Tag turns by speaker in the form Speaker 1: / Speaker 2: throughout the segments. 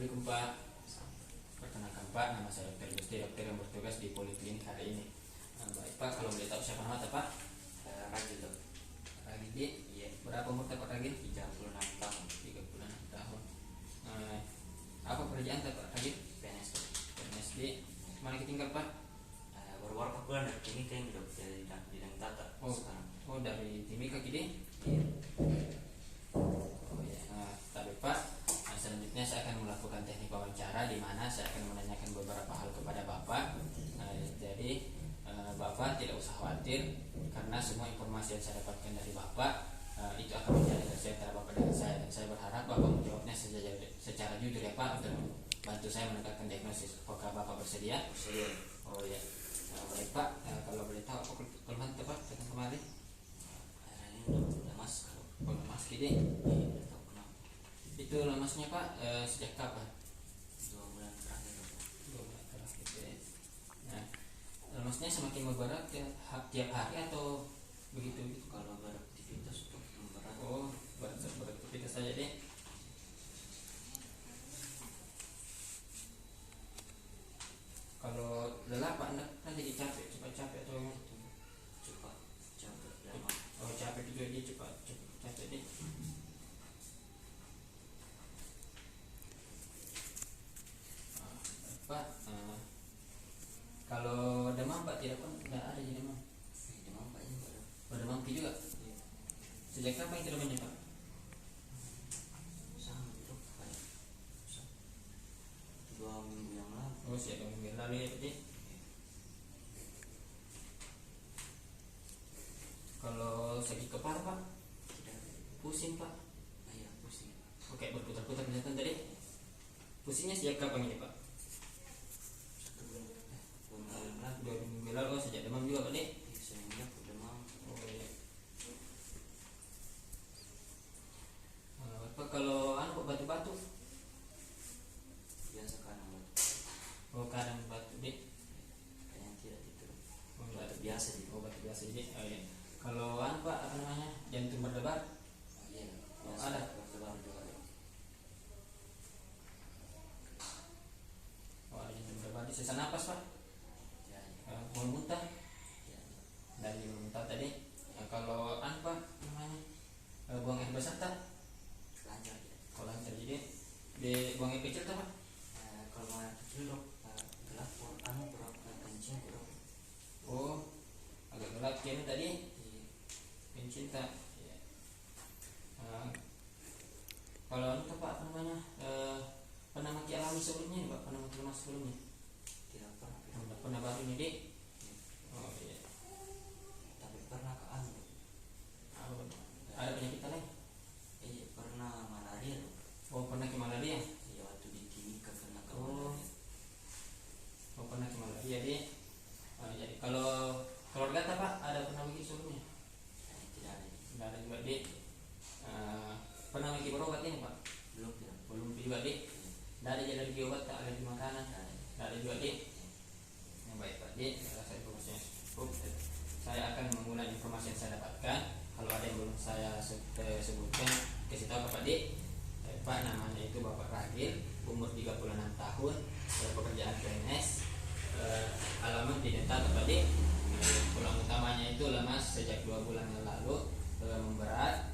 Speaker 1: Assalamualaikum Pak. Perkenalkan Pak, nama saya Dr. Gusti, dokter yang bertugas di Poliklinik hari ini. Baik Pak, kalau boleh tahu siapa nama Pak?
Speaker 2: Ragil dok.
Speaker 1: Ragil.
Speaker 2: Iya.
Speaker 1: Berapa umur Pak Ragil?
Speaker 2: 36 tahun.
Speaker 1: 36 tahun. Apa pekerjaan Pak Ragil?
Speaker 2: PNS dok.
Speaker 1: PNS di mana kita tinggal Pak?
Speaker 2: Baru-baru pulang dari Timika ini dok, dari bidang tata sekarang.
Speaker 1: Dari Timika Kide.
Speaker 2: Iya.
Speaker 1: Tapi Pak, selanjutnya saya akan melakukan teknik wawancara di mana saya akan menanyakan beberapa hal kepada Bapak. Jadi Bapak tidak usah khawatir karena semua informasi yang saya dapatkan dari Bapak itu akan menjadi rahasia antara Bapak dengan saya, dan saya berharap Bapak menjawabnya secara jujur ya Pak, untuk membantu saya menegakkan diagnosis. Apakah Bapak bersedia?
Speaker 2: Bersedia.
Speaker 1: Oh ya. Baik Pak, kalau boleh tahu apa keluhan Bapak tentang kemarin?
Speaker 2: Ini dok, lemas kalau.
Speaker 1: Lemas Kide.
Speaker 2: Iya, tahu kenapa.
Speaker 1: Itu lemasnya Pak sejak kapan?
Speaker 2: 2 bulan terakhir dok.
Speaker 1: 2 bulan terakhir gitu ya. Nah, lemasnya semakin memberat tiap hari atau begitu?
Speaker 2: Kalau beraktivitas dok memberat.
Speaker 1: Oh, beraktivitas saja deh. Kalau lelah Pak, anda jadi cepat capek atau
Speaker 2: Cepat capek lemas.
Speaker 1: capek juga dia cepat capek deh. Pak, kalau demam Pak tidak ada jadi demam.
Speaker 2: Demam pak ini dok.
Speaker 1: Demam juga.
Speaker 2: Iya.
Speaker 1: Sejak kapan itu demamnya Pak?
Speaker 2: Sama dok kayak 2 minggu yang lalu.
Speaker 1: Oh, sejak 2 minggu lalu ya Pak. Kalau sakit kepala Pak,
Speaker 2: Tidak.
Speaker 1: pusing Pak,
Speaker 2: Iya pusing.
Speaker 1: oke berputar-putar kelihatan tadi. Pusingnya sejak kapan ini Pak?
Speaker 2: 1 bulan. 2 minggu yang lalu.
Speaker 1: 2 minggu lalu. Oh, sejak demam juga Pak deh.
Speaker 2: Semenjak demam.
Speaker 1: Oh iya. Pak, kalau Pak batu-batu?
Speaker 2: Biasa kadang dok.
Speaker 1: Oh, kadang batu deh.
Speaker 2: Kayaknya tidak gitu dok.
Speaker 1: Oh,
Speaker 2: Batu biasa gitu.
Speaker 1: Oh, batu biasa jadi. Oh iya. Kalau Pak apa namanya, jantung berdebar?
Speaker 2: Oh iya dok.
Speaker 1: Oh,
Speaker 2: Biasa
Speaker 1: ada.
Speaker 2: berdebar juga dok.
Speaker 1: Oh, ada jantung berdebar. Di sesak napas Pak?
Speaker 2: Ya,
Speaker 1: Mau muntah?
Speaker 2: ya.
Speaker 1: Dari muntah tadi. Kalau Pak namanya, buang air besar tak?
Speaker 2: Lancar ya.
Speaker 1: Kalau lancar jadi di buang air kecil tak Pak?
Speaker 2: Kalau mau yang kecil dok, gelap kurang kencing dok.
Speaker 1: Oh, agak gelap kayaknya tadi.
Speaker 2: Iya.
Speaker 1: Pencinta. Ya. Kalau Pak apa namanya, pernah mati alami sebelumnya nih Pak? Pernah mati lemas sebelumnya?
Speaker 2: Tidak pernah.
Speaker 1: Pernah baru ini deh.
Speaker 2: Iya.
Speaker 1: Oh iya.
Speaker 2: Tapi pernah ke anu dok.
Speaker 1: Ada penyakit lain?
Speaker 2: Iya pernah malaria dok.
Speaker 1: Oh, pernah ke malaria?
Speaker 2: Iya waktu di Timika kena ke
Speaker 1: Oh.
Speaker 2: malaria.
Speaker 1: Oh, pernah ke malaria deh. Jadi kalau keluarga tak Pak ada pernah begitu sebelumnya?
Speaker 2: Tidak ada.
Speaker 1: Tidak ada juga deh. Pernah lagi berobat ini Pak?
Speaker 2: Belum tidak.
Speaker 1: Belum juga deh. Tidak ada jadi obat, tak ada di makanan.
Speaker 2: Tidak ada.
Speaker 1: Tidak ada juga deh. Yang baik Pak deh, rasa informasinya cukup. Saya akan mengulang informasi yang saya dapatkan. Kalau ada yang belum saya sebutkan, kasih tahu Pak deh. Pak namanya itu Bapak Ragil, umur 36 tahun, pekerjaan PNS, alamat di Dental Pak deh. Tulang utamanya itu lemas sejak 2 bulan yang lalu, memberat,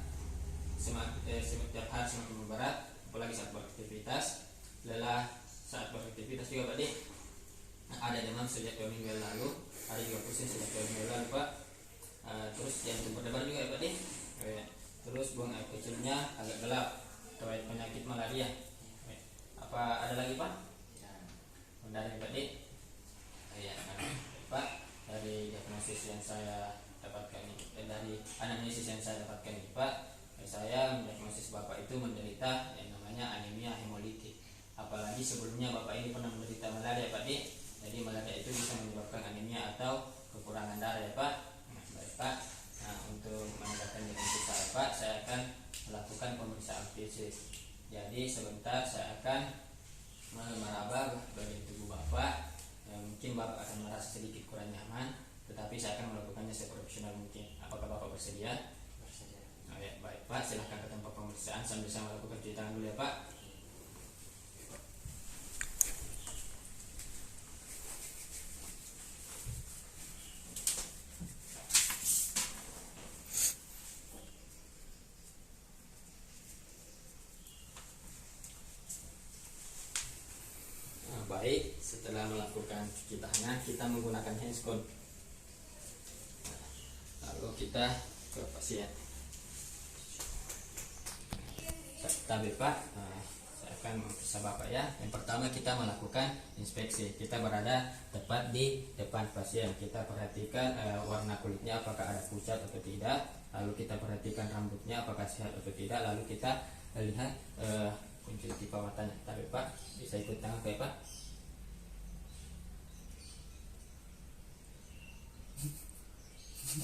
Speaker 1: setiap hari semakin memberat, apalagi saat beraktivitas, lelah saat beraktivitas juga Pak deh. Ada demam sejak 2 minggu yang lalu, ada juga pusing sejak 2 minggu yang lalu Pak. Terus jantung berdebar juga ya Pak deh. Terus buang air kecilnya agak gelap, riwayat penyakit malaria. Apa ada lagi Pak?
Speaker 2: Tidak ada.
Speaker 1: Dari Pak deh. Ya, Pak, dari diagnosis yang saya dapatkan ini, dari anamnesis yang saya dapatkan ini Pak, saya mendiagnosis Bapak itu menderita yang namanya anemia hemolitik. Apalagi sebelumnya Bapak ini pernah menderita malaria Pak deh. Jadi malaria itu bisa menyebabkan anemia atau kekurangan darah ya Pak. Baik Pak. Untuk menegakkan diagnosis saya Pak, saya akan melakukan pemeriksaan fisik. Jadi sebentar saya akan meraba bagian tubuh Bapak. Mungkin Bapak akan merasa sedikit kurang nyaman, tetapi saya akan melakukannya seprofesional mungkin. Apakah Bapak bersedia?
Speaker 2: Bersedia.
Speaker 1: Baik Pak, silahkan ke tempat pemeriksaan sambil saya melakukan cuci tangan dulu ya Pak. melakukan cuci tangan, kita menggunakan handphone. Lalu kita ke pasien. Tapi Pak, saya akan memeriksa Bapak ya. Yang pertama kita melakukan inspeksi. Kita berada tepat di depan pasien. Kita perhatikan warna kulitnya apakah ada pucat atau tidak. Lalu kita perhatikan rambutnya apakah sehat atau tidak. Lalu kita lihat kunjungtif matanya. Tapi Pak, bisa ikut tangan ya Pak.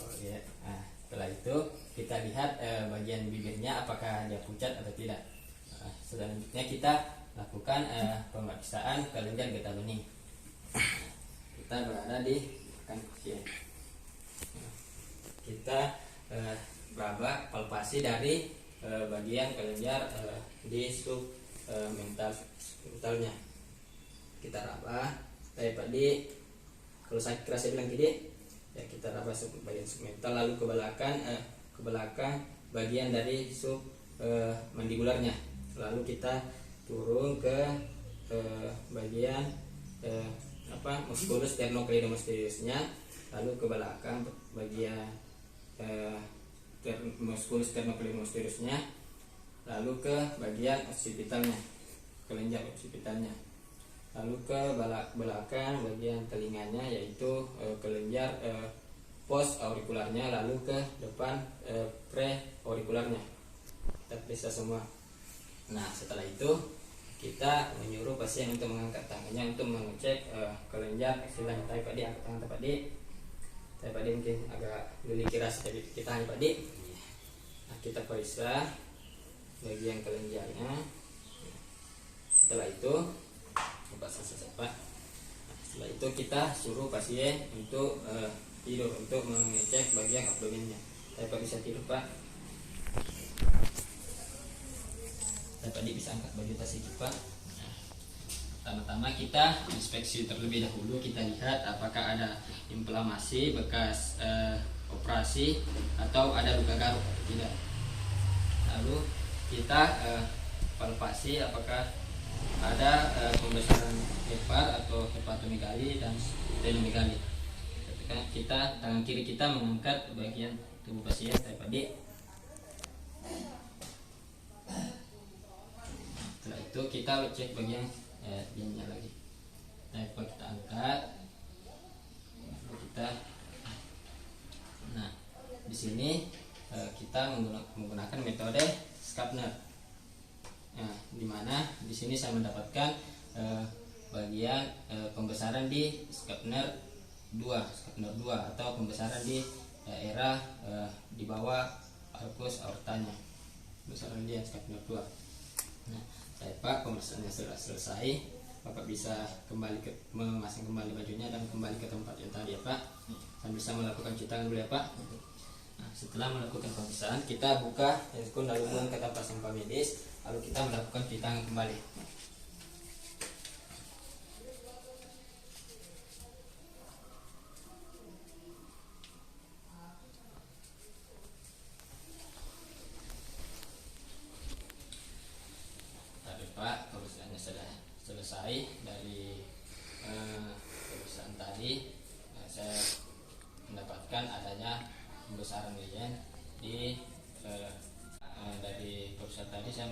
Speaker 1: Oh iya. Nah, setelah itu kita lihat bagian bibirnya apakah dia pucat atau tidak. Selanjutnya kita lakukan pemeriksaan kelenjar getah bening. Kita berada di belakang pasien. Kita raba palpasi dari bagian kelenjar di mentalnya. Kita raba. Tadi kalau saya bilang gini, ya kita raba bagian submental, lalu ke belakang bagian dari mandibularnya. Lalu kita turun ke bagian musculus sternocleidomastoidusnya, lalu ke belakang bagian musculus sternocleidomastoidusnya, lalu ke bagian occipitalnya, kelenjar occipitalnya, lalu ke belakang bagian telinganya yaitu kelenjar post aurikularnya, lalu ke depan pre aurikularnya. Kita periksa semua. Nah, setelah itu kita menyuruh pasien untuk mengangkat tangannya untuk mengecek kelenjar aksilanya. Tapi Pak Di, angkat tangan Pak Di. Tapi Pak Di mungkin agak geli keras, jadi kita hanya Pak Di. Nah, kita periksa bagian kelenjarnya. Setelah itu Pak. Setelah itu kita suruh pasien untuk tidur untuk mengecek bagian abdomennya. Tapi Pak bisa tidur Pak. Pak Di bisa angkat baju tas sedikit Pak. Pertama-tama kita inspeksi terlebih dahulu. Kita lihat apakah ada inflamasi bekas operasi atau ada luka garuk atau tidak. Lalu kita palpasi apakah ada pembesaran hepar atau hepatomegali dan splenomegali. Kita tangan kiri kita mengangkat bagian tubuh pasien. Pak Di. Setelah itu kita cek bagian diamnya lagi. Nah, kita angkat. Nah, di sini kita menggunakan metode Skapner. Nah, di mana di sini saya mendapatkan bagian pembesaran di Skapner 2 atau pembesaran di daerah di bawah arcus aortanya. Pembesaran dia Skapner 2. Nah, Pak, pemeriksaannya sudah selesai. Bapak bisa memasang kembali bajunya dan kembali ke tempat yang tadi ya Pak. Dan bisa melakukan cuci tangan dulu ya Pak. Nah, setelah melakukan pemeriksaan, kita buka handphone lalu buang ke tempat sampah medis, lalu kita melakukan cuci tangan kembali. Pak, perusahaannya sudah selesai dari perusahaan tadi. Saya mendapatkan adanya pembesaran lesion di dari perusahaan tadi. Saya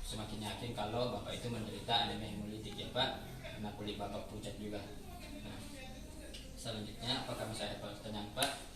Speaker 1: semakin yakin kalau Bapak itu menderita anemia hemolitik ya Pak, karena kulit Bapak pucat juga. Nah, selanjutnya apakah masih ada pertanyaan Pak?